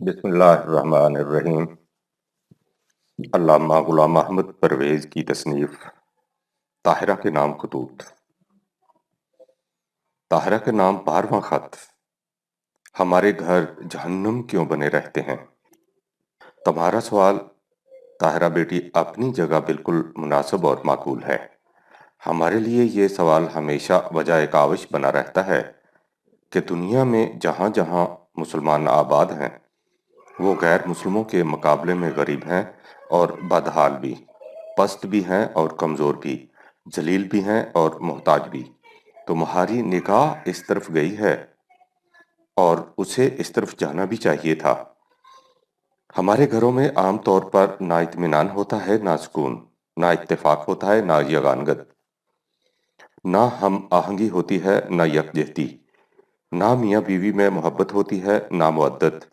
بسم اللہ الرحمن الرحیم۔ علامہ غلام احمد پرویز کی تصنیف طاہرہ کے نام خطوط۔ طاہرہ کے نام 12واں خط۔ ہمارے گھر جہنم کیوں بنے رہتے ہیں؟ تمہارا سوال طاہرہ بیٹی اپنی جگہ بالکل مناسب اور معقول ہے۔ ہمارے لیے یہ سوال ہمیشہ وجہ کاوش بنا رہتا ہے کہ دنیا میں جہاں جہاں مسلمان آباد ہیں وہ غیر مسلموں کے مقابلے میں غریب ہیں اور بدحال بھی، پست بھی ہیں اور کمزور بھی، ذلیل بھی ہیں اور محتاج بھی۔ تمہاری نگاہ اس طرف گئی ہے اور اسے اس طرف جانا بھی چاہیے تھا۔ ہمارے گھروں میں عام طور پر نہ اطمینان ہوتا ہے نہ سکون، نہ اتفاق ہوتا ہے نہ یگانگت، نہ ہم آہنگی ہوتی ہے نہ یکجہتی، نہ میاں بیوی میں محبت ہوتی ہے نہ مودت،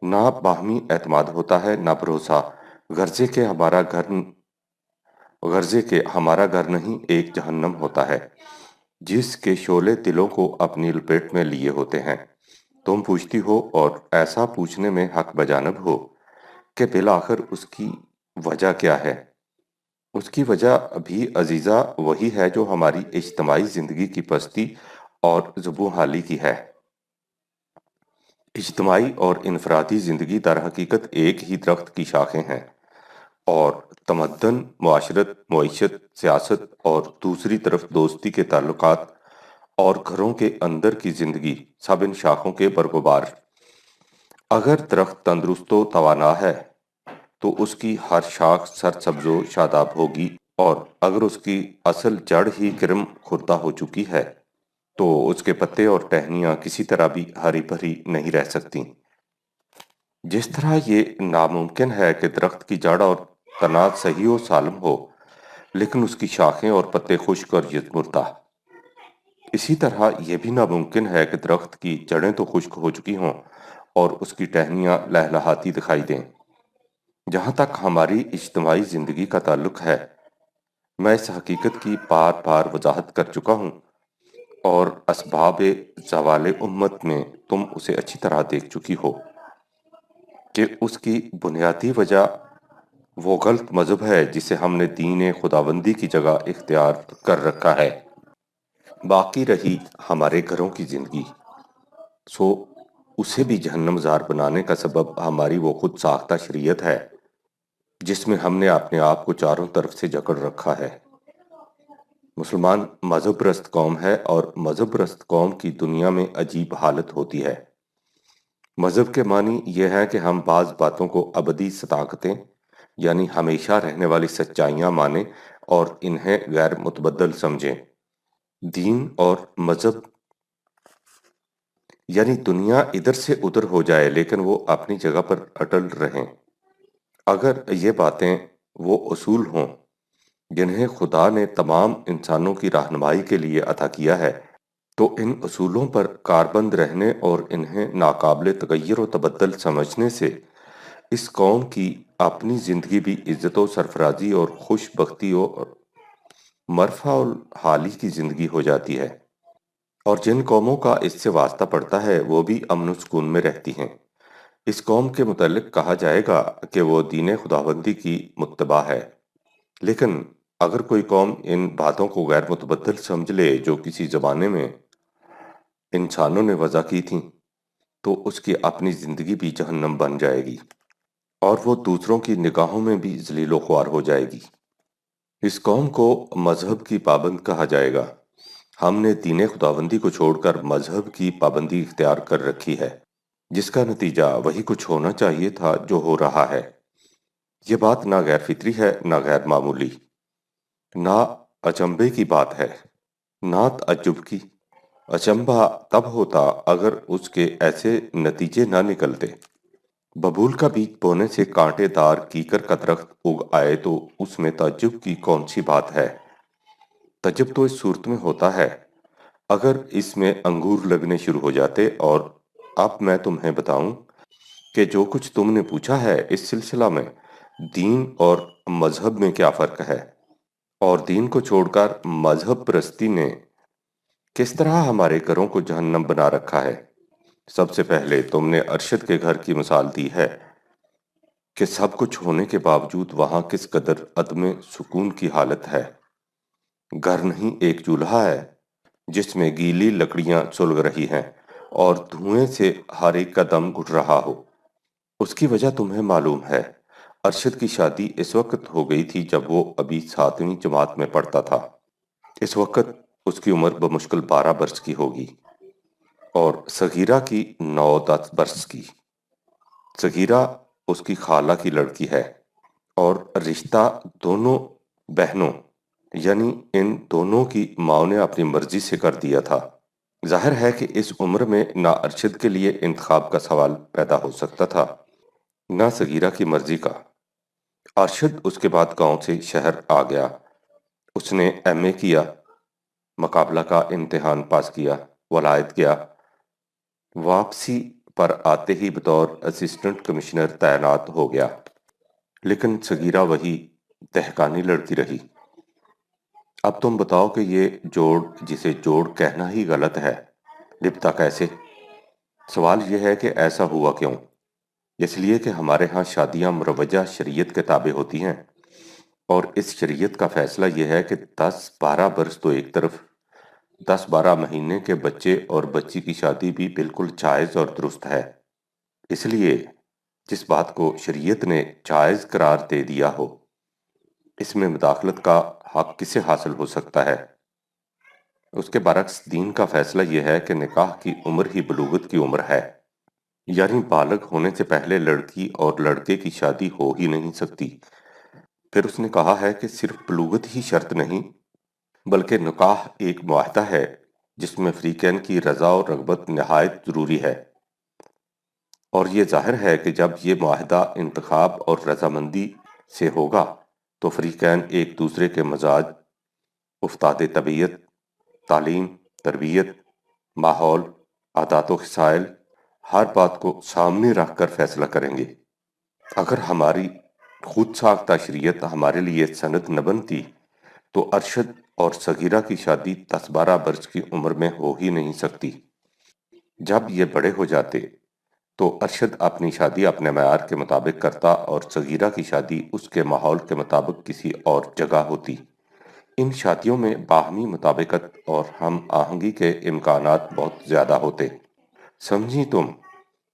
نہ باہمی اعتماد ہوتا ہے نہ بھروسہ۔ غرضے کہ ہمارا گھر نہیں ایک جہنم ہوتا ہے جس کے شعلے دلوں کو اپنی لپیٹ میں لیے ہوتے ہیں۔ تم پوچھتی ہو اور ایسا پوچھنے میں حق بجانب ہو کہ بالآخر اس کی وجہ کیا ہے؟ اس کی وجہ بھی عزیزہ وہی ہے جو ہماری اجتماعی زندگی کی پستی اور زبوں حالی کی ہے۔ اجتماعی اور انفرادی زندگی در حقیقت ایک ہی درخت کی شاخیں ہیں، اور تمدن، معاشرت، معیشت، سیاست اور دوسری طرف دوستی کے تعلقات اور گھروں کے اندر کی زندگی سب ان شاخوں کے برگزار۔ اگر درخت تندرست و توانا ہے تو اس کی ہر شاخ سرسبز و شاداب ہوگی، اور اگر اس کی اصل جڑ ہی گرم خوردہ ہو چکی ہے تو اس کے پتے اور ٹہنیاں کسی طرح بھی ہری بھری نہیں رہ سکتی۔ جس طرح یہ ناممکن ہے کہ درخت کی جڑ اور تنا صحیح و سالم ہو لیکن اس کی شاخیں اور پتے خشک اور یتمردہ، اسی طرح یہ بھی ناممکن ہے کہ درخت کی جڑیں تو خشک ہو چکی ہوں اور اس کی ٹہنیاں لہلہاتی دکھائی دیں۔ جہاں تک ہماری اجتماعی زندگی کا تعلق ہے، میں اس حقیقت کی بار بار وضاحت کر چکا ہوں، اور اسباب زوال امت میں تم اسے اچھی طرح دیکھ چکی ہو کہ اس کی بنیادی وجہ وہ غلط مذہب ہے جسے ہم نے دین خداوندی کی جگہ اختیار کر رکھا ہے۔ باقی رہی ہمارے گھروں کی زندگی، سو اسے بھی جہنم زار بنانے کا سبب ہماری وہ خود ساختہ شریعت ہے جس میں ہم نے اپنے آپ کو چاروں طرف سے جکڑ رکھا ہے۔ مسلمان مذہب پرست قوم ہے، اور مذہب پرست قوم کی دنیا میں عجیب حالت ہوتی ہے۔ مذہب کے معنی یہ ہے کہ ہم بعض باتوں کو ابدی صداقتیں یعنی ہمیشہ رہنے والی سچائیاں مانیں اور انہیں غیر متبدل سمجھیں۔ دین اور مذہب یعنی دنیا ادھر سے ادھر ہو جائے لیکن وہ اپنی جگہ پر اٹل رہیں۔ اگر یہ باتیں وہ اصول ہوں جنہیں خدا نے تمام انسانوں کی رہنمائی کے لیے عطا کیا ہے، تو ان اصولوں پر کاربند رہنے اور انہیں ناقابل تغیر و تبدل سمجھنے سے اس قوم کی اپنی زندگی بھی عزت و سرفرازی اور خوش بختی اور مرفع الحالی کی زندگی ہو جاتی ہے، اور جن قوموں کا اس سے واسطہ پڑتا ہے وہ بھی امن و سکون میں رہتی ہیں۔ اس قوم کے متعلق کہا جائے گا کہ وہ دین خداوندی کی متبع ہے، لیکن اگر کوئی قوم ان باتوں کو غیر متبدل سمجھ لے جو کسی زمانے میں انسانوں نے وضع کی تھیں، تو اس کی اپنی زندگی بھی جہنم بن جائے گی، اور وہ دوسروں کی نگاہوں میں بھی ذلیل و خوار ہو جائے گی۔ اس قوم کو مذہب کی پابند کہا جائے گا۔ ہم نے دین خداوندی کو چھوڑ کر مذہب کی پابندی اختیار کر رکھی ہے، جس کا نتیجہ وہی کچھ ہونا چاہیے تھا جو ہو رہا ہے۔ یہ بات نہ غیر فطری ہے نہ غیر معمولی، نہ اچنبھے کی بات ہے، نہ تعجب کی۔ اچنبھا تب ہوتا اگر اس کے ایسے نتیجے نہ نکلتے۔ ببول کا بیج بونے سے کانٹے دار کیکر کا درخت اگ آئے تو اس میں تعجب کی کون سی بات ہے؟ تعجب تو اس صورت میں ہوتا ہے اگر اس میں انگور لگنے شروع ہو جاتے۔ اور اب میں تمہیں بتاؤں کہ جو کچھ تم نے پوچھا ہے اس سلسلہ میں دین اور مذہب میں کیا فرق ہے، اور دین کو چھوڑ کر مذہب پرستی نے کس طرح ہمارے گھروں کو جہنم بنا رکھا ہے۔ سب سے پہلے تم نے ارشد کے گھر کی مثال دی ہے کہ سب کچھ ہونے کے باوجود وہاں کس قدر عدم سکون کی حالت ہے۔ گھر نہیں ایک چولہا ہے جس میں گیلی لکڑیاں سلگ رہی ہیں اور دھوئیں سے ہر ایک کا دم گھٹ رہا ہو۔ اس کی وجہ تمہیں معلوم ہے۔ ارشد کی شادی اس وقت ہو گئی تھی جب وہ ابھی 7ویں جماعت میں پڑھتا تھا۔ اس وقت اس کی عمر بمشکل 12 برس کی ہوگی اور صغیرہ کی 9-10 برس کی۔ صغیرہ اس کی خالہ کی لڑکی ہے اور رشتہ دونوں بہنوں یعنی ان دونوں کی ماں نے اپنی مرضی سے کر دیا تھا۔ ظاہر ہے کہ اس عمر میں نہ ارشد کے لیے انتخاب کا سوال پیدا ہو سکتا تھا نہ صغیرہ کی مرضی کا۔ ارشد اس کے بعد گاؤں سے شہر آ گیا۔ اس نے ایم اے کیا، مقابلہ کا امتحان پاس کیا، ولایت گیا، واپسی پر آتے ہی بطور اسسٹنٹ کمشنر تعینات ہو گیا۔ لیکن صغیرہ وہی دہقانی لڑکی رہی۔ اب تم بتاؤ کہ یہ جوڑ، جسے جوڑ کہنا ہی غلط ہے، نبھتا کیسے؟ سوال یہ ہے کہ ایسا ہوا کیوں؟ اس لیے کہ ہمارے ہاں شادیاں مروجہ شریعت کے تابع ہوتی ہیں، اور اس شریعت کا فیصلہ یہ ہے کہ 10-12 برس تو ایک طرف، 10-12 مہینے کے بچے اور بچی کی شادی بھی بالکل جائز اور درست ہے۔ اس لیے جس بات کو شریعت نے جائز قرار دے دیا ہو، اس میں مداخلت کا حق کسے حاصل ہو سکتا ہے؟ اس کے برعکس دین کا فیصلہ یہ ہے کہ نکاح کی عمر ہی بلوغت کی عمر ہے، یعنی بالغ ہونے سے پہلے لڑکی اور لڑکے کی شادی ہو ہی نہیں سکتی۔ پھر اس نے کہا ہے کہ صرف بلوغت ہی شرط نہیں، بلکہ نکاح ایک معاہدہ ہے جس میں فریقین کی رضا اور رغبت نہایت ضروری ہے، اور یہ ظاہر ہے کہ جب یہ معاہدہ انتخاب اور رضامندی سے ہوگا تو فریقین ایک دوسرے کے مزاج، افتاد طبیعت، تعلیم، تربیت، ماحول، عادات و خصائل، ہر بات کو سامنے رکھ کر فیصلہ کریں گے۔ اگر ہماری خود ساختہ شریعت ہمارے لیے سند نہ بنتی تو ارشد اور صغیرہ کی شادی 10-12 برس کی عمر میں ہو ہی نہیں سکتی۔ جب یہ بڑے ہو جاتے تو ارشد اپنی شادی اپنے معیار کے مطابق کرتا اور صغیرہ کی شادی اس کے ماحول کے مطابق کسی اور جگہ ہوتی۔ ان شادیوں میں باہمی مطابقت اور ہم آہنگی کے امکانات بہت زیادہ ہوتے۔ سمجھی تم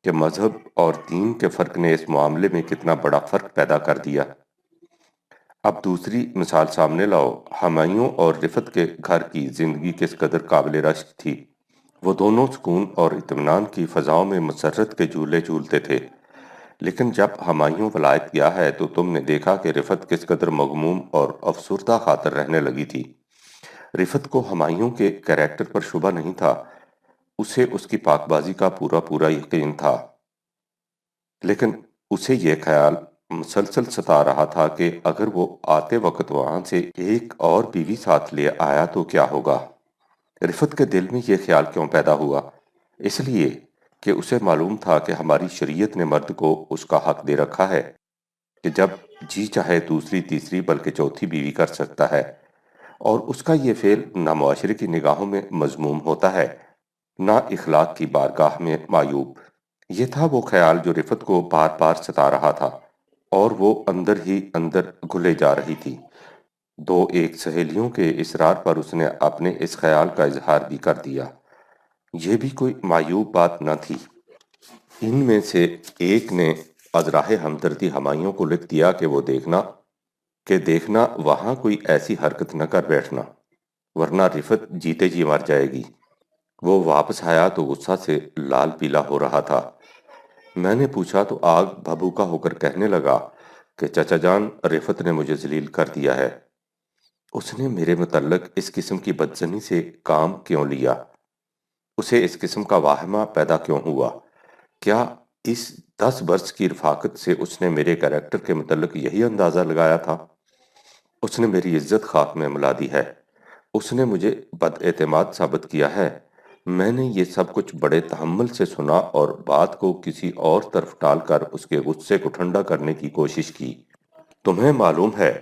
کہ مذہب اور دین کے فرق نے اس معاملے میں کتنا بڑا فرق پیدا کر دیا؟ اب دوسری مثال سامنے لاؤ۔ ہمایوں اور رفعت کے گھر کی زندگی کس قدر قابل رشک تھی۔ وہ دونوں سکون اور اطمینان کی فضاؤں میں مسرت کے جھولے جھولتے تھے، لیکن جب ہمایوں ولایت گیا ہے تو تم نے دیکھا کہ رفعت کس قدر مغموم اور افسردہ خاطر رہنے لگی تھی۔ رفعت کو ہمایوں کے کریکٹر پر شبہ نہیں تھا، اسے اس کی پاک بازی کا پورا پورا یقین تھا، لیکن اسے یہ خیال مسلسل ستا رہا تھا کہ اگر وہ آتے وقت وہاں سے ایک اور بیوی ساتھ لے آیا تو کیا ہوگا۔ رفعت کے دل میں یہ خیال کیوں پیدا ہوا؟ اس لیے کہ اسے معلوم تھا کہ ہماری شریعت نے مرد کو اس کا حق دے رکھا ہے کہ جب جی چاہے دوسری، تیسری بلکہ چوتھی بیوی کر سکتا ہے، اور اس کا یہ فعل نہ معاشرے کی نگاہوں میں مذموم ہوتا ہے نہ اخلاق کی بارگاہ میں معیوب۔ یہ تھا وہ خیال جو رفعت کو بار بار ستا رہا تھا، اور وہ اندر ہی اندر گھلے جا رہی تھی۔ دو ایک سہیلیوں کے اصرار پر اس نے اپنے اس خیال کا اظہار بھی کر دیا۔ یہ بھی کوئی معیوب بات نہ تھی۔ ان میں سے ایک نے از راہ ہمدردی ہمایوں کو لکھ دیا کہ وہ دیکھنا وہاں کوئی ایسی حرکت نہ کر بیٹھنا، ورنہ رفعت جیتے جی مر جائے گی۔ وہ واپس آیا تو غصہ سے لال پیلا ہو رہا تھا۔ میں نے پوچھا تو آگ بھبھوکا ہو کر کہنے لگا کہ چچا جان، رفعت نے مجھے ذلیل کر دیا ہے۔ اس نے میرے متعلق اس قسم کی بدظنی سے کام کیوں لیا؟ اسے اس قسم کا واہمہ پیدا کیوں ہوا؟ کیا اس 10 برس کی رفاقت سے اس نے میرے کریکٹر کے متعلق یہی اندازہ لگایا تھا؟ اس نے میری عزت خاک میں ملا دی ہے۔ اس نے مجھے بد اعتماد ثابت کیا ہے۔ میں نے یہ سب کچھ بڑے تحمل سے سنا اور بات کو کسی اور طرف ٹال کر اس کے غصے کو ٹھنڈا کرنے کی کوشش کی۔ تمہیں معلوم ہے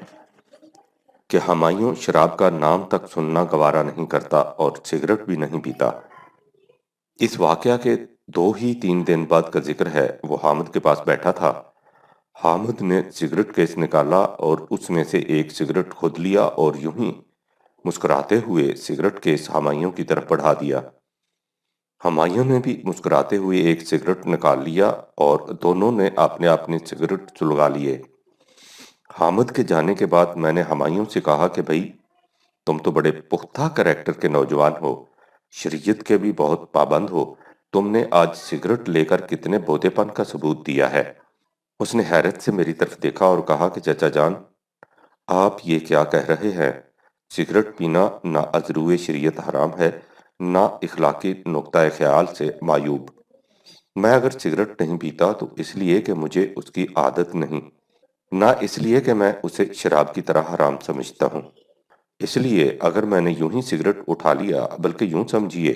کہ ہمایوں شراب کا نام تک سننا گوارا نہیں کرتا اور سگریٹ بھی نہیں پیتا۔ اس واقعہ کے 2 ہی 3 دن بعد کا ذکر ہے۔ وہ حامد کے پاس بیٹھا تھا۔ حامد نے سگریٹ کیس نکالا اور اس میں سے ایک سگریٹ خود لیا اور یوں ہی مسکراتے ہوئے سگریٹ کیس ہمایوں کی طرف بڑھا دیا۔ ہمایوں نے بھی مسکراتے ہوئے ایک سگریٹ نکال لیا اور دونوں نے اپنے اپنے سگریٹ سلگا لیے۔ حامد کے جانے کے بعد میں نے ہمایوں سے کہا کہ بھئی، تم تو بڑے پختہ کریکٹر کے نوجوان ہو، شریعت کے بھی بہت پابند ہو، تم نے آج سگریٹ لے کر کتنے بودے پن کا ثبوت دیا ہے۔ اس نے حیرت سے میری طرف دیکھا اور کہا کہ چچا جان، آپ یہ کیا کہہ رہے ہیں؟ سگریٹ پینا نہ از روئے شریعت حرام ہے، نہ اخلاقی نقطہ خیال سے معیوب۔ میں اگر سگریٹ نہیں پیتا تو اس لیے کہ مجھے اس کی عادت نہیں، نہ اس لیے کہ میں اسے شراب کی طرح حرام سمجھتا ہوں۔ اس لیے اگر میں نے یوں ہی سگریٹ اٹھا لیا، بلکہ یوں سمجھیے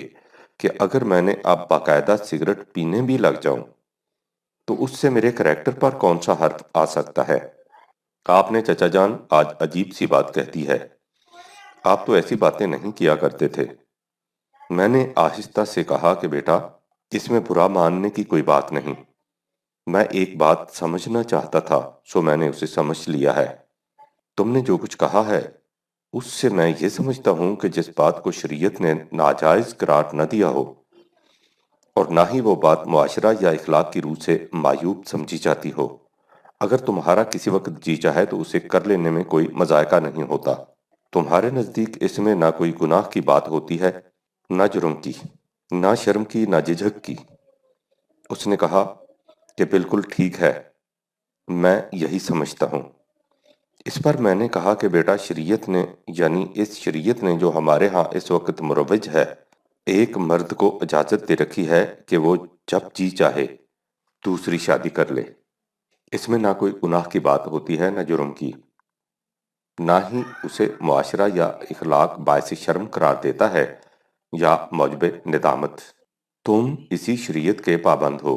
کہ اگر میں نے اب باقاعدہ سگریٹ پینے بھی لگ جاؤں تو اس سے میرے کریکٹر پر کون سا حرف آ سکتا ہے؟ آپ نے چچا جان آج عجیب سی بات کہہ دی ہے۔ آپ تو ایسی باتیں نہیں کیا کرتے تھے۔ میں نے آہستہ سے کہا کہ بیٹا، اس میں برا ماننے کی کوئی بات نہیں۔ میں ایک بات سمجھنا چاہتا تھا، سو میں نے اسے سمجھ لیا ہے۔ تم نے جو کچھ کہا ہے اس سے میں یہ سمجھتا ہوں کہ جس بات کو شریعت نے ناجائز قرار نہ دیا ہو اور نہ ہی وہ بات معاشرہ یا اخلاق کی روح سے معیوب سمجھی جاتی ہو، اگر تمہارا کسی وقت جی چاہے تو اسے کر لینے میں کوئی مذائقہ نہیں ہوتا۔ تمہارے نزدیک اس میں نہ کوئی گناہ کی بات ہوتی ہے، نہ جرم کی، نہ شرم کی، نہ جھجک کی۔ اس نے کہا کہ بالکل ٹھیک ہے، میں یہی سمجھتا ہوں۔ اس پر میں نے کہا کہ بیٹا، شریعت نے، یعنی اس شریعت نے جو ہمارے ہاں اس وقت مروج ہے، ایک مرد کو اجازت دے رکھی ہے کہ وہ جب جی چاہے دوسری شادی کر لے۔ اس میں نہ کوئی گناہ کی بات ہوتی ہے، نہ جرم کی، نہ ہی اسے معاشرہ یا اخلاق باعث شرم قرار دیتا ہے یا موجب ندامت۔ تم اسی شریعت کے پابند ہو۔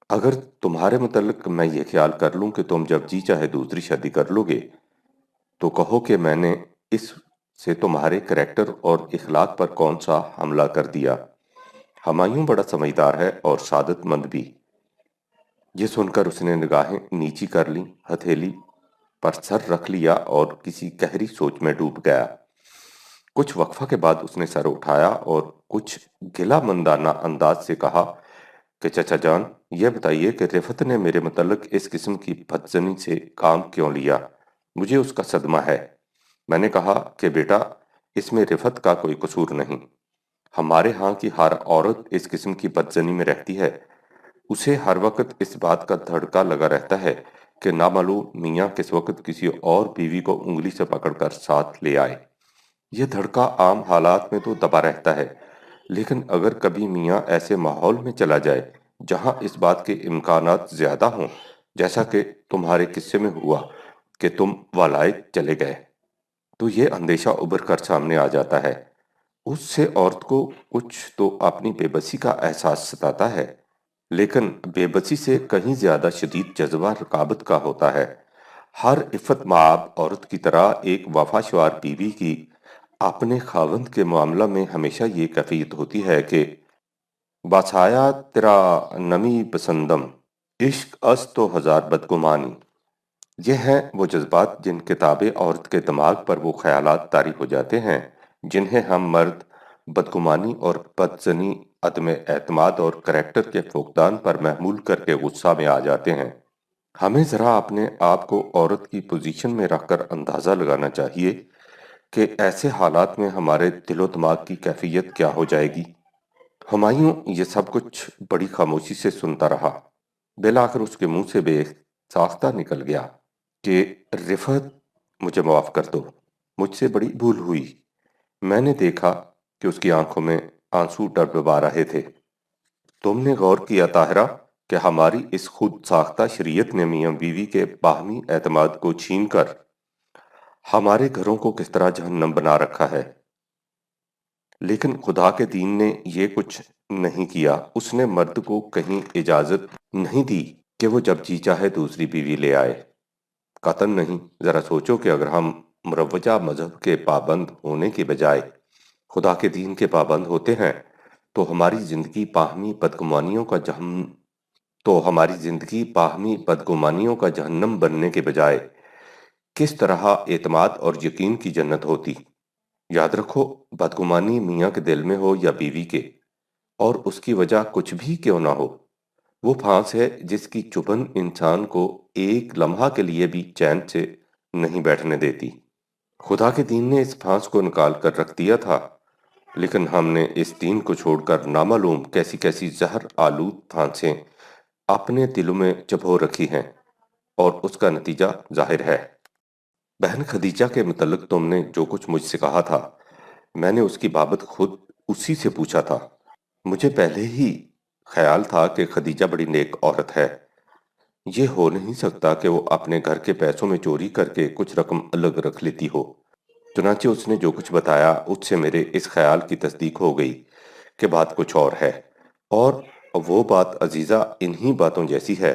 اگر تمہارے متعلق میں یہ خیال کر لوں کہ تم جب جی چاہے دوسری شادی کر لو گے تو کہو کہ میں نے اس سے تمہارے کریکٹر اور اخلاق پر کون سا حملہ کر دیا۔ ہمایوں بڑا سمجھدار ہے اور سعادت مند بھی۔ یہ سن کر اس نے نگاہیں نیچی کر لیں، ہتھیلی پر سر رکھ لیا اور کسی گہری سوچ میں ڈوب گیا۔ کچھ وقفہ کے بعد اس نے سر اٹھایا اور کچھ گلا مندانہ انداز سے کہا کہ چچا جان، یہ بتائیے کہ رفعت نے میرے متعلق اس قسم کی بدظنی سے کام کیوں لیا؟ مجھے اس کا صدمہ ہے۔ میں نے کہا کہ بیٹا، اس میں رفعت کا کوئی قصور نہیں۔ ہمارے ہاں کی ہر عورت اس قسم کی بدظنی میں رہتی ہے۔ اسے ہر وقت اس بات کا دھڑکا لگا رہتا ہے کہ نامعلوم میاں کس وقت کسی اور بیوی کو انگلی سے پکڑ کر ساتھ لے آئے۔ یہ دھڑکا عام حالات میں تو دبا رہتا ہے، لیکن اگر کبھی میاں ایسے ماحول میں چلا جائے جہاں اس بات کے امکانات زیادہ ہوں، جیسا کہ تمہارے قصے میں ہوا کہ تم والائد چلے گئے، تو یہ اندیشہ ابھر کر سامنے آ جاتا ہے۔ اس سے عورت کو کچھ تو اپنی بے بسی کا احساس ستاتا ہے، لیکن بے بسی سے کہیں زیادہ شدید جذبہ رقابت کا ہوتا ہے۔ ہر عفت مآب عورت کی طرح ایک وفا شوار بیوی کی اپنے خاوند کے معاملہ میں ہمیشہ یہ کیفیت ہوتی ہے کہ باسایا تیرا نمی پسندم، عشق از تو ہزار بدگمانی۔ یہ ہیں وہ جذبات جن کے تابع عورت کے دماغ پر وہ خیالات طاری ہو جاتے ہیں جنہیں ہم مرد بدگمانی اور بدظنی، عدم اعتماد اور کریکٹر کے فقدان پر محمول کر کے غصہ میں آ جاتے ہیں۔ ہمیں ذرا اپنے آپ کو عورت کی پوزیشن میں رکھ کر اندازہ لگانا چاہیے کہ ایسے حالات میں ہمارے دل و دماغ کی کیفیت کیا ہو جائے گی۔ ہمایوں یہ سب کچھ بڑی خاموشی سے سنتا رہا۔ بالآخر اس کے منہ سے بے ساختہ نکل گیا کہ رفعت، مجھے معاف کر دو، مجھ سے بڑی بھول ہوئی۔ میں نے دیکھا کہ اس کی آنکھوں میں آنسو ڈبڈبا رہے تھے۔ تم نے غور کیا طاہرہ کہ ہماری اس خود ساختہ شریعت نے میاں بیوی کے باہمی اعتماد کو چھین کر ہمارے گھروں کو کس طرح جہنم بنا رکھا ہے؟ لیکن خدا کے دین نے یہ کچھ نہیں کیا۔ اس نے مرد کو کہیں اجازت نہیں دی کہ وہ جب جی چاہے دوسری بیوی لے آئے۔ قطعاً نہیں۔ ذرا سوچو کہ اگر ہم مروجہ مذہب کے پابند ہونے کے بجائے خدا کے دین کے پابند ہوتے ہیں تو ہماری زندگی باہمی بدگمانیوں کا جہنم بننے کے بجائے کس طرح اعتماد اور یقین کی جنت ہوتی۔ یاد رکھو، بدگمانی میاں کے دل میں ہو یا بیوی کے، اور اس کی وجہ کچھ بھی کیوں نہ ہو، وہ پھانس ہے جس کی چبھن انسان کو ایک لمحہ کے لیے بھی چین سے نہیں بیٹھنے دیتی۔ خدا کے دین نے اس پھانس کو نکال کر رکھ دیا تھا، لیکن ہم نے اس دین کو چھوڑ کر نامعلوم کیسی کیسی زہر آلود پھانسیں اپنے دلوں میں چبھو رکھی ہیں، اور اس کا نتیجہ ظاہر ہے۔ بہن خدیجہ کے متعلق تم نے جو کچھ مجھ سے کہا تھا، میں نے اس کی بابت خود اسی سے پوچھا تھا۔ مجھے پہلے ہی خیال تھا کہ خدیجہ بڑی نیک عورت ہے۔ یہ ہو نہیں سکتا کہ وہ اپنے گھر کے پیسوں میں چوری کر کے کچھ رقم الگ رکھ لیتی ہو۔ چنانچہ اس نے جو کچھ بتایا، اس سے میرے اس خیال کی تصدیق ہو گئی کہ بات کچھ اور ہے، اور وہ بات عزیزہ انہی باتوں جیسی ہے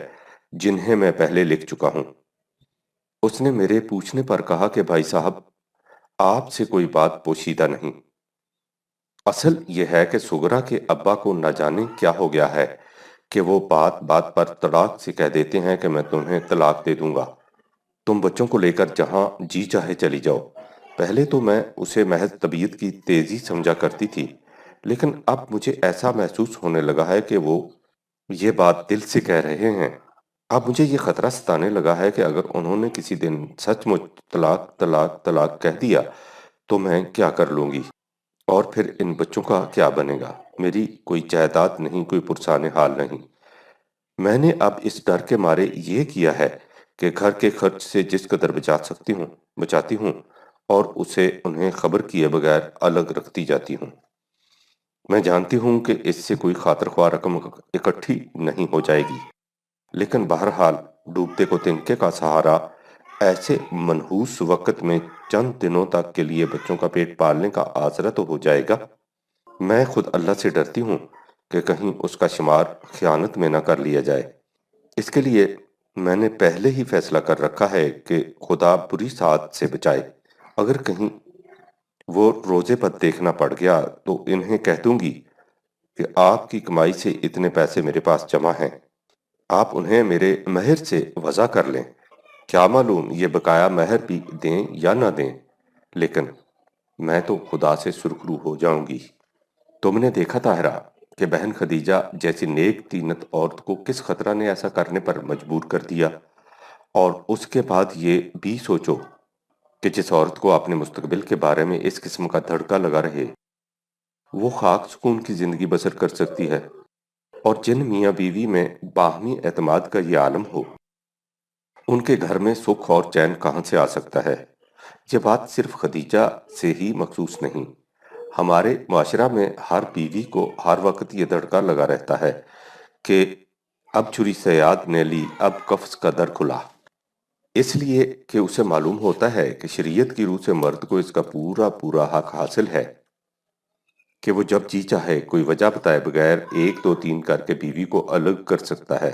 جنہیں میں پہلے لکھ چکا ہوں۔ اس نے میرے پوچھنے پر کہا کہ بھائی صاحب، آپ سے کوئی بات پوشیدہ نہیں۔ اصل یہ ہے کہ سغرا کے ابا کو نہ جانے کیا ہو گیا ہے کہ وہ بات بات پر طلاق سے کہہ دیتے ہیں کہ میں تمہیں طلاق دے دوں گا، تم بچوں کو لے کر جہاں جی چاہے چلی جاؤ۔ پہلے تو میں اسے محض طبیعت کی تیزی سمجھا کرتی تھی، لیکن اب مجھے ایسا محسوس ہونے لگا ہے کہ وہ یہ بات دل سے کہہ رہے ہیں۔ اب مجھے یہ خطرہ ستانے لگا ہے کہ اگر انہوں نے کسی دن سچ مچ طلاق طلاق طلاق کہہ دیا تو میں کیا کر لوں گی، اور پھر ان بچوں کا کیا بنے گا۔ میری کوئی جائیداد نہیں، کوئی پرسان حال نہیں۔ میں نے اب اس ڈر کے مارے یہ کیا ہے کہ گھر کے خرچ سے جس قدر بچاتی ہوں اور اسے انہیں خبر کیے بغیر الگ رکھتی جاتی ہوں۔ میں جانتی ہوں کہ اس سے کوئی خاطر خواہ رقم اکٹھی نہیں ہو جائے گی، لیکن بہرحال ڈوبتے کو تنکے کا سہارا ایسے منحوس وقت میں چند دنوں تک کے لیے بچوں کا پیٹ پالنے کا آسرا تو ہو جائے گا۔ میں خود اللہ سے ڈرتی ہوں کہ کہیں اس کا شمار خیانت میں نہ کر لیا جائے۔ اس کے لیے میں نے پہلے ہی فیصلہ کر رکھا ہے کہ خدا بری ساعت سے بچائے، اگر کہیں وہ روزے پر دیکھنا پڑ گیا تو انہیں کہہ دوں گی کہ آپ کی کمائی سے اتنے پیسے میرے پاس جمع ہیں، آپ انہیں میرے مہر سے وضع کر لیں۔ کیا معلوم یہ بقایا مہر بھی دیں یا نہ دیں، لیکن میں تو خدا سے سرخرو ہو جاؤں گی۔ تم نے دیکھا طاہرہ کہ بہن خدیجہ جیسی نیک طینت عورت کو کس خطرہ نے ایسا کرنے پر مجبور کر دیا، اور اس کے بعد یہ بھی سوچو کہ جس عورت کو اپنے مستقبل کے بارے میں اس قسم کا دھڑکا لگا رہے، وہ خاک سکون کی زندگی بسر کر سکتی ہے، اور جن میاں بیوی میں باہمی اعتماد کا یہ عالم ہو، ان کے گھر میں سکھ اور چین کہاں سے آ سکتا ہے۔ یہ بات صرف خدیجہ سے ہی مخصوص نہیں، ہمارے معاشرہ میں ہر بیوی کو ہر وقت یہ دھڑکا لگا رہتا ہے کہ اب چھری صیاد نے لی، اب قفس کا در کھلا۔ اس لیے کہ اسے معلوم ہوتا ہے کہ شریعت کی روح سے مرد کو اس کا پورا پورا حق حاصل ہے کہ وہ جب جی چاہے کوئی وجہ بتائے بغیر 1 2 3 کر کے بیوی کو الگ کر سکتا ہے۔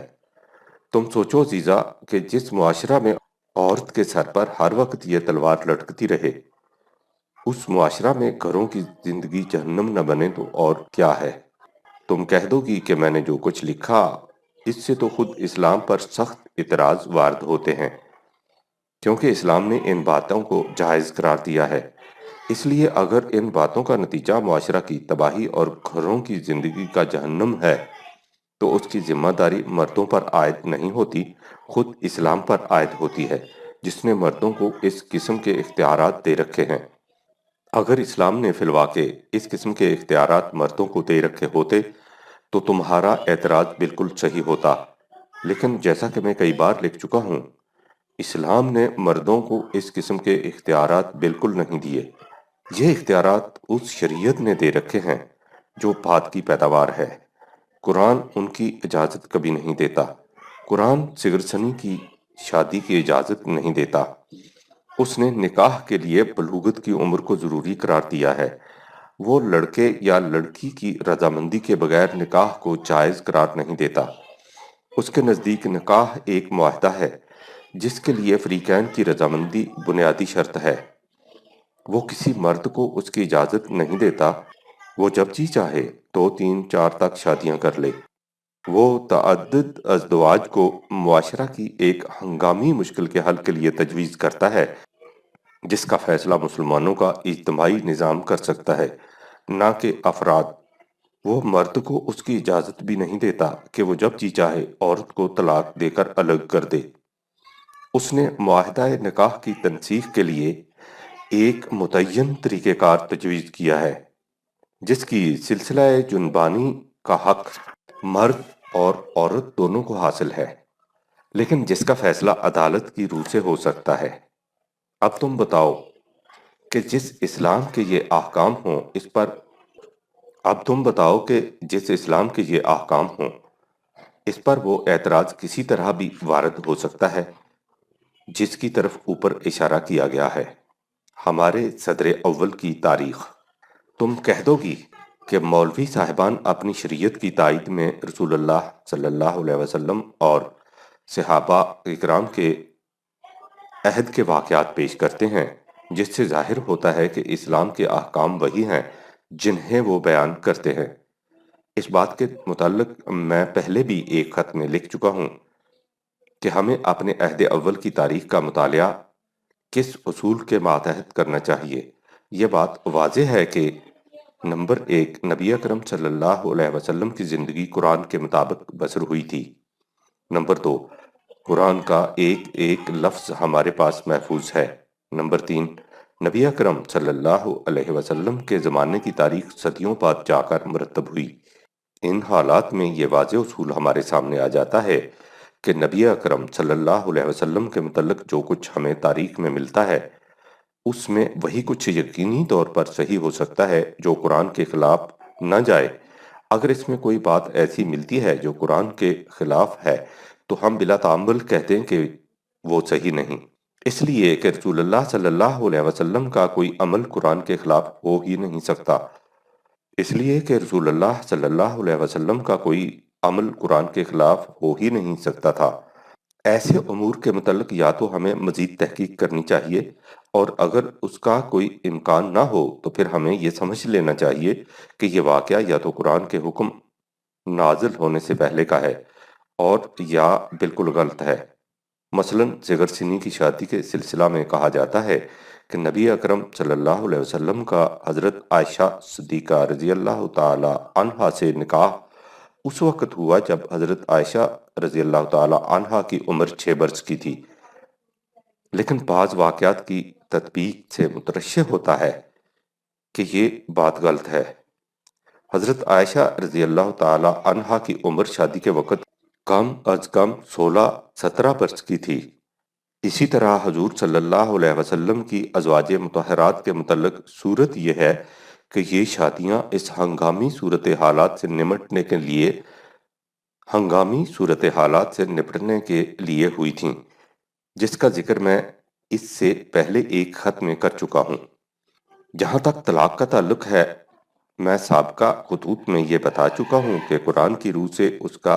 تم سوچو عزیزہ کہ جس معاشرہ میں عورت کے سر پر ہر وقت یہ تلوار لٹکتی رہے، اس معاشرہ میں گھروں کی زندگی جہنم نہ بنے تو اور کیا ہے۔ تم کہہ دو گی کہ میں نے جو کچھ لکھا، اس سے تو خود اسلام پر سخت اعتراض وارد ہوتے ہیں، کیونکہ اسلام نے ان باتوں کو جائز قرار دیا ہے۔ اس لیے اگر ان باتوں کا نتیجہ معاشرہ کی تباہی اور گھروں کی زندگی کا جہنم ہے، تو اس کی ذمہ داری مردوں پر عائد نہیں ہوتی، خود اسلام پر عائد ہوتی ہے، جس نے مردوں کو اس قسم کے اختیارات دے رکھے ہیں۔ اگر اسلام نے فی الواقع اس قسم کے اختیارات مردوں کو دے رکھے ہوتے تو تمہارا اعتراض بالکل صحیح ہوتا، لیکن جیسا کہ میں کئی بار لکھ چکا ہوں، اسلام نے مردوں کو اس قسم کے اختیارات بالکل نہیں دیے۔ یہ اختیارات اس شریعت نے دے رکھے ہیں جو بات کی پیداوار ہے۔ قرآن ان کی اجازت کبھی نہیں دیتا۔ قرآن صغرسنی کی شادی کی اجازت نہیں دیتا۔ اس نے نکاح کے لیے بلوغت کی عمر کو ضروری قرار دیا ہے۔ وہ لڑکے یا لڑکی کی رضامندی کے بغیر نکاح کو جائز قرار نہیں دیتا۔ اس کے نزدیک نکاح ایک معاہدہ ہے جس کے لیے فریقین کی رضامندی بنیادی شرط ہے۔ وہ کسی مرد کو اس کی اجازت نہیں دیتا، وہ جب جی چاہے تو 3 4 تک شادیاں کر لے۔ وہ تعدد ازدواج کو معاشرہ کی ایک ہنگامی مشکل کے حل کے لیے تجویز کرتا ہے، جس کا فیصلہ مسلمانوں کا اجتماعی نظام کر سکتا ہے، نہ کہ افراد۔ وہ مرد کو اس کی اجازت بھی نہیں دیتا کہ وہ جب جی چاہے عورت کو طلاق دے کر الگ کر دے۔ اس نے معاہدہ نکاح کی تنسیخ کے لیے ایک متعین طریقہ کار تجویز کیا ہے، جس کی سلسلہ جنبانی کا حق مرد اور عورت دونوں کو حاصل ہے، لیکن جس کا فیصلہ عدالت کی روح سے ہو سکتا ہے۔ اب تم بتاؤ کہ جس اسلام کے یہ احکام ہوں اس پر اب تم بتاؤ کہ جس اسلام کے یہ احکام ہوں اس پر وہ اعتراض کسی طرح بھی وارد ہو سکتا ہے جس کی طرف اوپر اشارہ کیا گیا ہے۔ ہمارے صدر اول کی تاریخ۔ تم کہہ دو گی کہ مولوی صاحبان اپنی شریعت کی تائید میں رسول اللہ صلی اللہ علیہ وسلم اور صحابہ اکرام کے عہد کے واقعات پیش کرتے ہیں، جس سے ظاہر ہوتا ہے کہ اسلام کے احکام وہی ہیں جنہیں وہ بیان کرتے ہیں۔ اس بات کے متعلق میں پہلے بھی ایک خط میں لکھ چکا ہوں کہ ہمیں اپنے عہد اول کی تاریخ کا مطالعہ کس اصول کے ماتحت کرنا چاہیے۔ یہ بات واضح ہے کہ نمبر 1، نبی اکرم صلی اللہ علیہ وسلم کی زندگی قرآن کے مطابق بسر ہوئی تھی۔ نمبر 2، قرآن کا ایک ایک لفظ ہمارے پاس محفوظ ہے۔ نمبر 3، نبی اکرم صلی اللہ علیہ وسلم کے زمانے کی تاریخ صدیوں بعد جا کر مرتب ہوئی۔ ان حالات میں یہ واضح اصول ہمارے سامنے آ جاتا ہے کہ نبی اکرم صلی اللہ علیہ وسلم کے متعلق جو کچھ ہمیں تاریخ میں ملتا ہے اس میں وہی کچھ یقینی طور پر صحیح ہو سکتا ہے جو قرآن کے خلاف نہ جائے۔ اگر اس میں کوئی بات ایسی ملتی ہے جو قرآن کے خلاف ہے تو ہم بلا تعمل کہتے ہیں کہ وہ صحیح نہیں، اس لیے کہ رسول اللہ صلی اللہ علیہ وسلم کا کوئی عمل قرآن کے خلاف ہو ہی نہیں سکتا۔ اس لیے کہ رسول اللہ صلی اللہ علیہ وسلم کا کوئی عمل قرآن کے خلاف ہو ہی نہیں سکتا تھا۔ ایسے امور کے متعلق یا تو ہمیں مزید تحقیق کرنی چاہیے، اور اگر اس کا کوئی امکان نہ ہو تو پھر ہمیں یہ سمجھ لینا چاہیے کہ یہ واقعہ یا تو قرآن کے حکم نازل ہونے سے پہلے کا ہے اور یا بالکل غلط ہے۔ مثلا صغر سنی کی شادی کے سلسلہ میں کہا جاتا ہے کہ نبی اکرم صلی اللہ علیہ وسلم کا حضرت عائشہ صدیقہ رضی اللہ تعالی عنہا سے نکاح اس وقت ہوا جب حضرت عائشہ رضی اللہ تعالی عنہا کی عمر 6 برس کی تھی، لیکن بعض واقعات کی تطبیق سے مترشح ہوتا ہے کہ یہ بات غلط ہے۔ حضرت عائشہ رضی اللہ تعالی عنہا کی عمر شادی کے وقت کم از کم 16 17 برس کی تھی۔ اسی طرح حضور صلی اللہ علیہ وسلم کی ازواج مطہرات کے متعلق صورت یہ ہے کہ یہ شادیاں اس ہنگامی صورتحالات سے نپٹنے کے لیے ہوئی تھیں، جس کا ذکر میں اس سے پہلے ایک خط میں کر چکا ہوں۔ جہاں تک طلاق کا تعلق ہے، میں سابقہ خطوط میں یہ بتا چکا ہوں کہ قرآن کی روح سے اس کا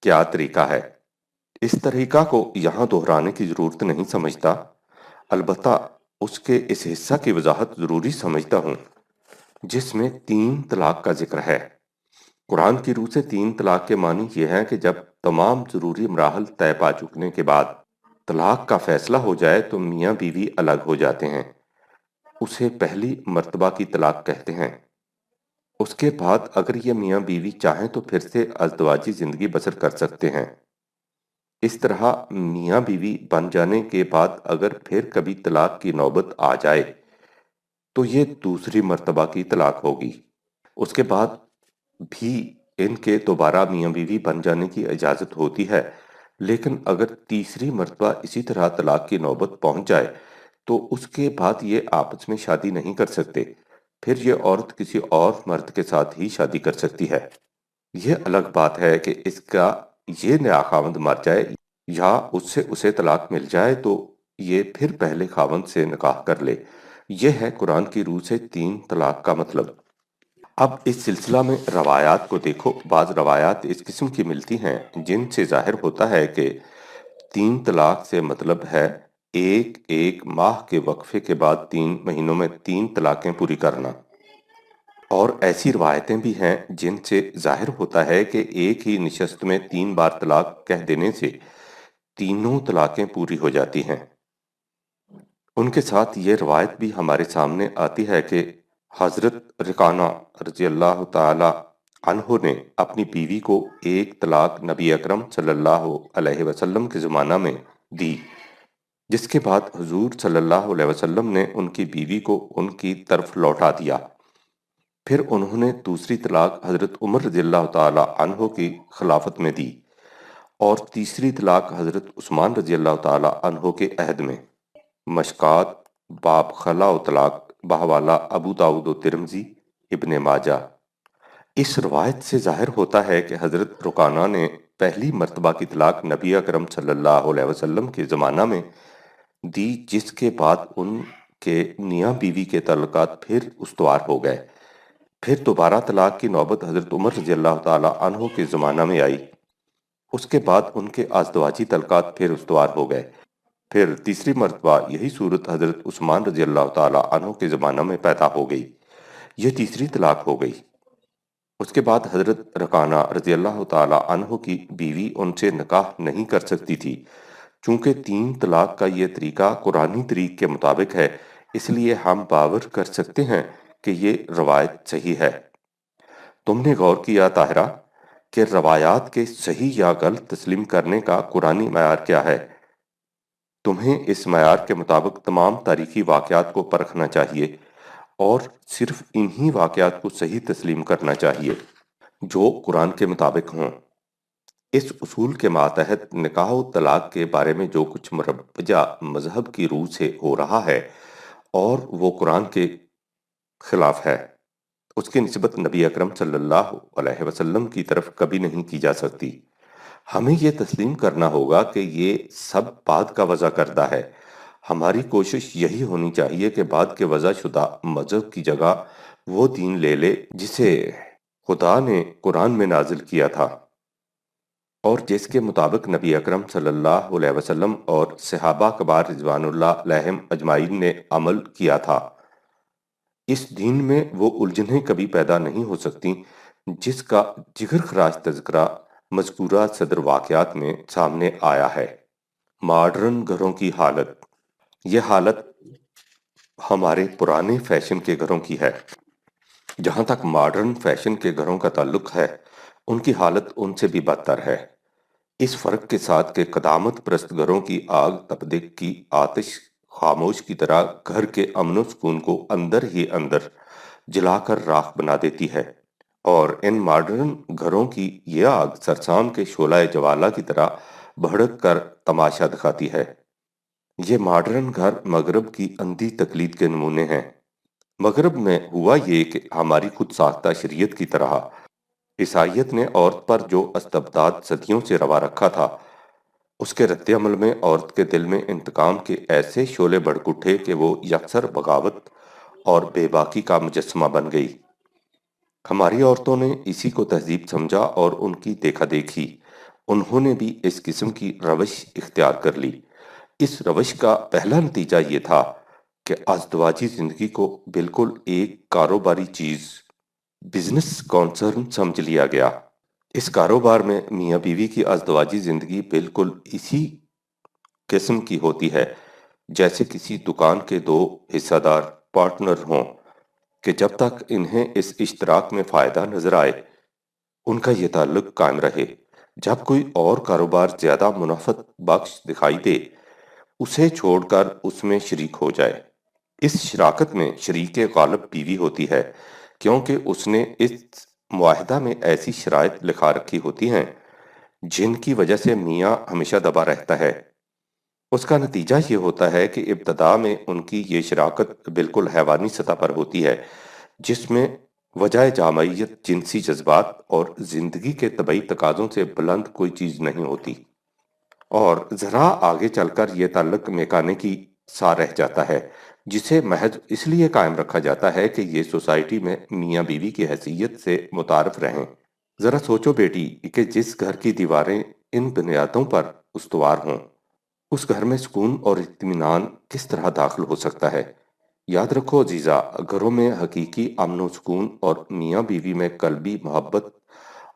کیا طریقہ ہے۔ اس طریقہ کو یہاں دہرانے کی ضرورت نہیں سمجھتا، البتہ اس کے اس حصہ کی وضاحت ضروری سمجھتا ہوں جس میں 3 طلاق کا ذکر ہے۔ قرآن کی روح سے 3 طلاق کے معنی یہ ہیں کہ جب تمام ضروری مراحل طے پا چکنے کے بعد طلاق کا فیصلہ ہو جائے تو میاں بیوی الگ ہو جاتے ہیں، اسے پہلی مرتبہ کی طلاق کہتے ہیں۔ اس کے بعد اگر یہ میاں بیوی چاہیں تو پھر سے ازدواجی زندگی بسر کر سکتے ہیں۔ اس طرح میاں بیوی بن جانے کے بعد اگر پھر کبھی طلاق کی نوبت آ جائے تو یہ دوسری مرتبہ کی طلاق ہوگی۔ اس کے بعد بھی ان کے دوبارہ میاں بیوی بن جانے کی اجازت ہوتی ہے، لیکن اگر تیسری مرتبہ اسی طرح طلاق کی نوبت پہنچ جائے تو اس کے بعد یہ آپس میں شادی نہیں کر سکتے، پھر یہ عورت کسی اور مرد کے ساتھ ہی شادی کر سکتی ہے۔ یہ الگ بات ہے کہ اس کا یہ نیا خاوند مر جائے یا اس سے اسے طلاق مل جائے تو یہ پھر پہلے خاوند سے نکاح کر لے۔ یہ ہے قرآن کی روح سے 3 طلاق کا مطلب۔ اب اس سلسلہ میں روایات کو دیکھو۔ بعض روایات اس قسم کی ملتی ہیں جن سے ظاہر ہوتا ہے کہ 3 طلاق سے مطلب ہے ایک ماہ کے وقفے کے بعد 3 مہینوں میں 3 طلاقیں پوری کرنا۔ اور ایسی روایتیں بھی ہیں جن سے ظاہر ہوتا ہے کہ ایک ہی نشست میں 3 بار طلاق کہہ دینے سے تینوں طلاقیں پوری ہو جاتی ہیں۔ ان کے ساتھ یہ روایت بھی ہمارے سامنے آتی ہے کہ حضرت رکانہ رضی اللہ تعالی عنہ نے اپنی بیوی کو ایک طلاق نبی اکرم صلی اللہ علیہ وسلم کے زمانہ میں دی، جس کے بعد حضور صلی اللہ علیہ وسلم نے ان کی بیوی کو ان کی طرف لوٹا دیا۔ پھر انہوں نے دوسری طلاق حضرت عمر رضی اللہ تعالی عنہ کی خلافت میں دی، اور تیسری طلاق حضرت عثمان رضی اللہ تعالی عنہ کے عہد میں۔ مشکات باب خلا و طلاق بحوالہ ابو داؤد و ترمذی ابن ماجہ۔ اس روایت سے ظاہر ہوتا ہے کہ حضرت رکانہ نے پہلی مرتبہ کی طلاق نبی اکرم صلی اللہ علیہ وسلم کے زمانہ میں دی، جس کے بعد ان کے میاں بیوی کے تعلقات پھر استوار ہو گئے۔ پھر دوبارہ طلاق کی نوبت حضرت عمر رضی اللہ تعالی عنہ کے زمانہ میں آئی، اس کے بعد ان کے ازدواجی تعلقات پھر استوار ہو گئے۔ پھر تیسری مرتبہ یہی صورت حضرت عثمان رضی اللہ تعالی عنہ کے زمانہ میں پیدا ہو گئی، یہ تیسری طلاق ہو گئی۔ اس کے بعد حضرت رکانہ رضی اللہ تعالی عنہ کی بیوی ان سے نکاح نہیں کر سکتی تھی۔ چونکہ 3 طلاق کا یہ طریقہ قرآنی طریق کے مطابق ہے، اس لیے ہم باور کر سکتے ہیں کہ یہ روایت صحیح ہے۔ تم نے غور کیا طاہرہ کہ روایات کے صحیح یا غلط تسلیم کرنے کا قرآنی معیار کیا ہے؟ تمہیں اس معیار کے مطابق تمام تاریخی واقعات کو پرکھنا چاہیے اور صرف انہی واقعات کو صحیح تسلیم کرنا چاہیے جو قرآن کے مطابق ہوں۔ اس اصول کے ماتحت نکاح و طلاق کے بارے میں جو کچھ مروجہ مذہب کی روح سے ہو رہا ہے اور وہ قرآن کے خلاف ہے، اس کی نسبت نبی اکرم صلی اللہ علیہ وسلم کی طرف کبھی نہیں کی جا سکتی۔ ہمیں یہ تسلیم کرنا ہوگا کہ یہ سب بعد کا وضع کردہ ہے۔ ہماری کوشش یہی ہونی چاہیے کہ بعد کے وضع شدہ مذہب کی جگہ وہ دین لے لے جسے خدا نے قرآن میں نازل کیا تھا اور جس کے مطابق نبی اکرم صلی اللہ علیہ وسلم اور صحابہ کبار رضوان اللہ علیہم اجمعین نے عمل کیا تھا۔ اس دین میں وہ الجھنیں کبھی پیدا نہیں ہو سکتی جس کا جگر خراش تذکرہ مذکورہ صدر واقعات میں سامنے آیا ہے۔ ماڈرن گھروں کی حالت۔ یہ حالت ہمارے پرانے فیشن کے گھروں کی ہے۔ جہاں تک ماڈرن فیشن کے گھروں کا تعلق ہے، ان کی حالت ان سے بھی بدتر ہے، اس فرق کے ساتھ کہ قدامت پرست گھروں کی آگ تپدیک کی آتش خاموش کی طرح گھر کے امن و سکون کو اندر ہی اندر جلا کر راکھ بنا دیتی ہے، اور ان ماڈرن گھروں کی یہ آگ سرسام کے شعلہ جوالہ کی طرح بھڑک کر تماشا دکھاتی ہے۔ یہ ماڈرن گھر مغرب کی اندھی تقلید کے نمونے ہیں۔ مغرب میں ہوا یہ کہ ہماری خود ساختہ شریعت کی طرح عیسائیت نے عورت پر جو استبداد صدیوں سے روا رکھا تھا، اس کے رد عمل میں عورت کے دل میں انتقام کے ایسے شعلے بھڑک اٹھے کہ وہ یکسر بغاوت اور بے باکی کا مجسمہ بن گئی۔ ہماری عورتوں نے اسی کو تہذیب سمجھا اور ان کی دیکھا دیکھی انہوں نے بھی اس قسم کی روش اختیار کر لی۔ اس روش کا پہلا نتیجہ یہ تھا کہ ازدواجی زندگی کو بالکل ایک کاروباری چیز، بزنس کانسرن سمجھ لیا گیا۔ اس کاروبار میں میاں بیوی کی ازدواجی زندگی بالکل اسی قسم کی ہوتی ہے جیسے کسی دکان کے 2 حصہ دار پارٹنر ہوں کہ جب تک انہیں اس اشتراک میں فائدہ نظر آئے ان کا یہ تعلق قائم رہے، جب کوئی اور کاروبار زیادہ منافع بخش دکھائی دے اسے چھوڑ کر اس میں شریک ہو جائے۔ اس شراکت میں شریک غالب بیوی ہوتی ہے، کیونکہ اس نے اس معاہدہ میں ایسی شرائط لکھا رکھی ہوتی ہیں جن کی وجہ سے میاں ہمیشہ دبا رہتا ہے۔ اس کا نتیجہ یہ ہوتا ہے کہ ابتدا میں ان کی یہ شراکت بالکل حیوانی سطح پر ہوتی ہے، جس میں وجہ جامعیت جنسی جذبات اور زندگی کے طبعی تقاضوں سے بلند کوئی چیز نہیں ہوتی، اور ذرا آگے چل کر یہ تعلق میکانکی سا رہ جاتا ہے جسے محض اس لیے قائم رکھا جاتا ہے کہ یہ سوسائٹی میں میاں بیوی کی حیثیت سے متعارف رہیں۔ ذرا سوچو بیٹی کہ جس گھر کی دیواریں ان بنیادوں پر استوار ہوں، اس گھر میں سکون اور اطمینان کس طرح داخل ہو سکتا ہے؟ یاد رکھو عزیزہ، گھروں میں حقیقی امن و سکون اور میاں بیوی میں قلبی محبت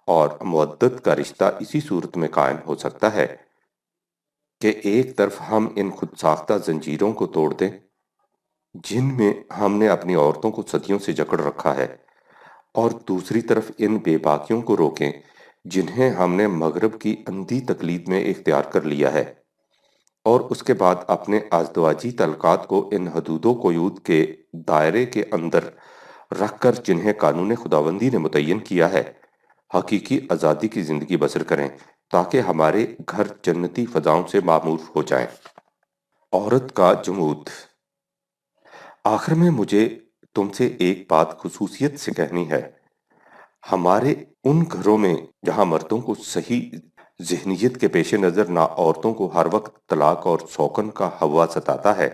اور مودت کا رشتہ اسی صورت میں قائم ہو سکتا ہے کہ ایک طرف ہم ان خود ساختہ زنجیروں کو توڑ دیں جن میں ہم نے اپنی عورتوں کو صدیوں سے جکڑ رکھا ہے، اور دوسری طرف ان بے باکیوں کو روکیں جنہیں ہم نے مغرب کی اندھی تقلید میں اختیار کر لیا ہے، اور اس کے بعد اپنے ازدواجی تعلقات کو ان حدود و قیود کے دائرے کے اندر رکھ کر جنہیں قانون خداوندی نے متعین کیا ہے، حقیقی آزادی کی زندگی بسر کریں تاکہ ہمارے گھر جنتی فضاؤں سے معمور ہو جائیں۔ عورت کا جمود۔ آخر میں مجھے تم سے ایک بات خصوصیت سے کہنی ہے۔ ہمارے ان گھروں میں جہاں مردوں کو صحیح ذہنیت کے پیش نظر نہ عورتوں کو ہر وقت طلاق اور شوکن کا ہوا ستاتا ہے،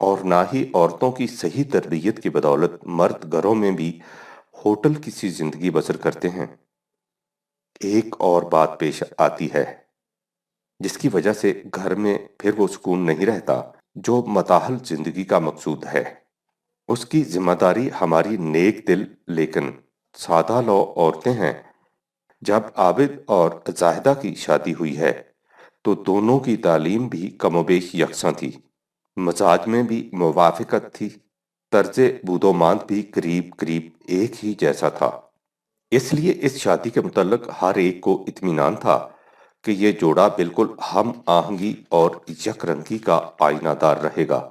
اور نہ ہی عورتوں کی صحیح تربیت کی بدولت مرد گھروں میں بھی ہوٹل کی سی زندگی بسر کرتے ہیں، ایک اور بات پیش آتی ہے جس کی وجہ سے گھر میں پھر وہ سکون نہیں رہتا جو متاحل زندگی کا مقصود ہے۔ اس کی ذمہ داری ہماری نیک دل لیکن سادہ لو عورتیں ہیں۔ جب عابد اور زاہدہ کی شادی ہوئی ہے تو دونوں کی تعلیم بھی کم و بیش یکساں تھی، مزاج میں بھی موافقت تھی، طرز بود و ماند بھی قریب قریب ایک ہی جیسا تھا۔ اس لیے اس شادی کے متعلق ہر ایک کو اطمینان تھا کہ یہ جوڑا بالکل ہم آہنگی اور یک رنگی کا آئینہ دار رہے گا۔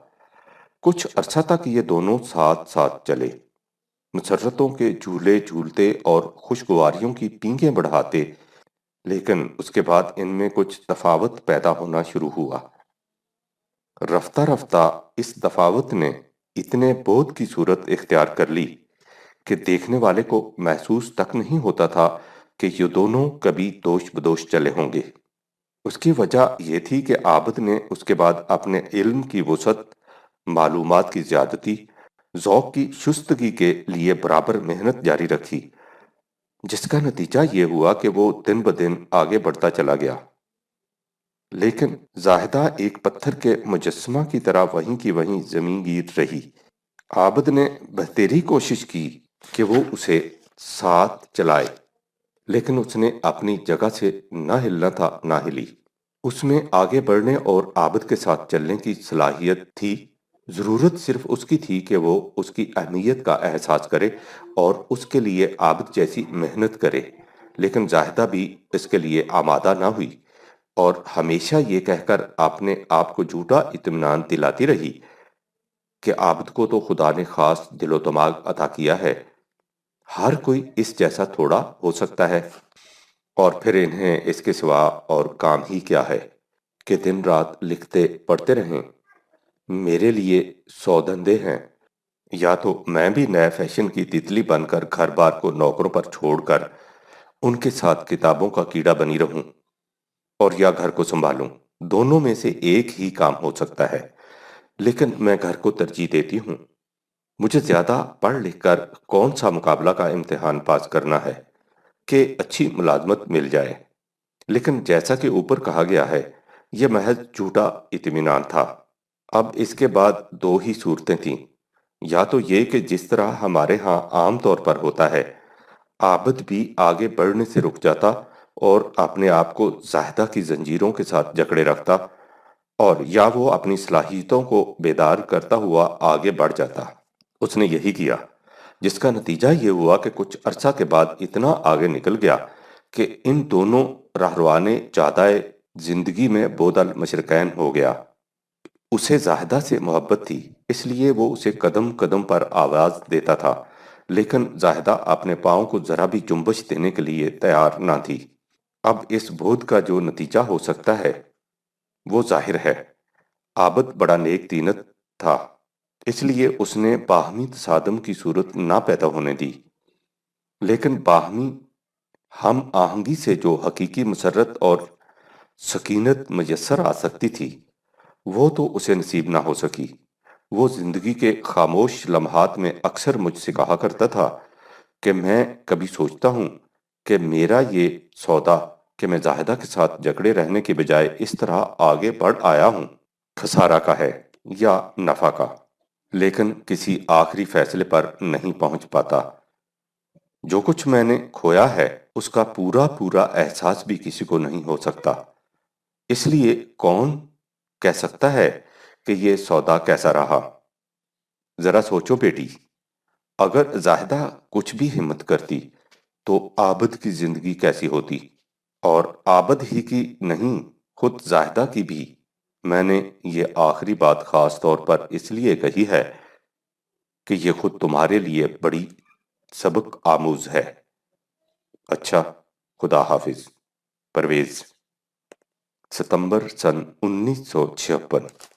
کچھ عرصہ تک یہ دونوں ساتھ ساتھ چلے، مسرتوں کے جھولے جھولتے اور خوشگواریوں کی پینگیں بڑھاتے، لیکن اس کے بعد ان میں کچھ تفاوت پیدا ہونا شروع ہوا۔ رفتہ رفتہ اس تفاوت نے اتنے بودھ کی صورت اختیار کر لی کہ دیکھنے والے کو محسوس تک نہیں ہوتا تھا کہ یہ دونوں کبھی دوش بدوش چلے ہوں گے۔ اس کی وجہ یہ تھی کہ عابد نے اس کے بعد اپنے علم کی وسعت، معلومات کی زیادتی، ذوق کی شستگی کے لیے برابر محنت جاری رکھی، جس کا نتیجہ یہ ہوا کہ وہ دن بدن آگے بڑھتا چلا گیا۔ لیکن زاہدہ ایک پتھر کے مجسمہ کی طرح وہیں کی وہیں زمین گیر رہی۔ عابد نے بہتری کوشش کی کہ وہ اسے ساتھ چلائے، لیکن اس نے اپنی جگہ سے نہ ہلنا تھا نہ ہلی۔ اس میں آگے بڑھنے اور عابد کے ساتھ چلنے کی صلاحیت تھی، ضرورت صرف اس کی تھی کہ وہ اس کی اہمیت کا احساس کرے اور اس کے لیے عابد جیسی محنت کرے۔ لیکن زاہدہ بھی اس کے لیے آمادہ نہ ہوئی اور ہمیشہ یہ کہہ کر اپنے آپ کو جھوٹا اطمینان دلاتی رہی کہ عابد کو تو خدا نے خاص دل و دماغ عطا کیا ہے، ہر کوئی اس جیسا تھوڑا ہو سکتا ہے، اور پھر انہیں اس کے سوا اور کام ہی کیا ہے کہ دن رات لکھتے پڑھتے رہیں۔ میرے لیے 100 دھندے ہیں، یا تو میں بھی نئے فیشن کی تتلی بن کر گھر بار کو نوکروں پر چھوڑ کر ان کے ساتھ کتابوں کا کیڑا بنی رہوں، اور یا گھر کو سنبھالوں۔ دونوں میں سے ایک ہی کام ہو سکتا ہے، لیکن میں گھر کو ترجیح دیتی ہوں۔ مجھے زیادہ پڑھ لکھ کر کون سا مقابلہ کا امتحان پاس کرنا ہے کہ اچھی ملازمت مل جائے۔ لیکن جیسا کہ اوپر کہا گیا ہے، یہ محض جھوٹا اطمینان تھا۔ اب اس کے بعد دو ہی صورتیں تھیں، یا تو یہ کہ جس طرح ہمارے ہاں عام طور پر ہوتا ہے، عابد بھی آگے بڑھنے سے رک جاتا اور اپنے آپ کو زاہدہ کی زنجیروں کے ساتھ جکڑے رکھتا، اور یا وہ اپنی صلاحیتوں کو بیدار کرتا ہوا آگے بڑھ جاتا۔ اس نے یہی کیا، جس کا نتیجہ یہ ہوا کہ کچھ عرصہ کے بعد اتنا آگے نکل گیا کہ ان دونوں راہروان جادۂ زندگی میں بود المشرقین ہو گیا۔ اسے زاہدہ سے محبت تھی، اس لیے وہ اسے قدم قدم پر آواز دیتا تھا، لیکن زاہدہ اپنے پاؤں کو ذرا بھی جنبش دینے کے لیے تیار نہ تھی۔ اب اس بودھ کا جو نتیجہ ہو سکتا ہے وہ ظاہر ہے۔ عابد بڑا نیک دینت تھا، اس لیے اس نے باہمی تصادم کی صورت نہ پیدا ہونے دی، لیکن باہمی ہم آہنگی سے جو حقیقی مسرت اور سکینت میسر آ سکتی تھی وہ تو اسے نصیب نہ ہو سکی۔ وہ زندگی کے خاموش لمحات میں اکثر مجھ سے کہا کرتا تھا کہ میں کبھی سوچتا ہوں کہ میرا یہ سودا کہ میں زاہدہ کے ساتھ جکڑے رہنے کے بجائے اس طرح آگے بڑھ آیا ہوں، خسارہ کا ہے یا نفع کا۔ لیکن کسی آخری فیصلے پر نہیں پہنچ پاتا۔ جو کچھ میں نے کھویا ہے اس کا پورا پورا احساس بھی کسی کو نہیں ہو سکتا، اس لیے کون کہہ سکتا ہے کہ یہ سودا کیسا رہا؟ ذرا سوچو بیٹی، اگر زاہدہ کچھ بھی ہمت کرتی تو عابد کی زندگی کیسی ہوتی؟ اور عابد ہی کی نہیں، خود زاہدہ کی بھی۔ میں نے یہ آخری بات خاص طور پر اس لیے کہی ہے کہ یہ خود تمہارے لیے بڑی سبق آموز ہے۔ اچھا، خدا حافظ۔ پرویز، ستمبر سن 1956۔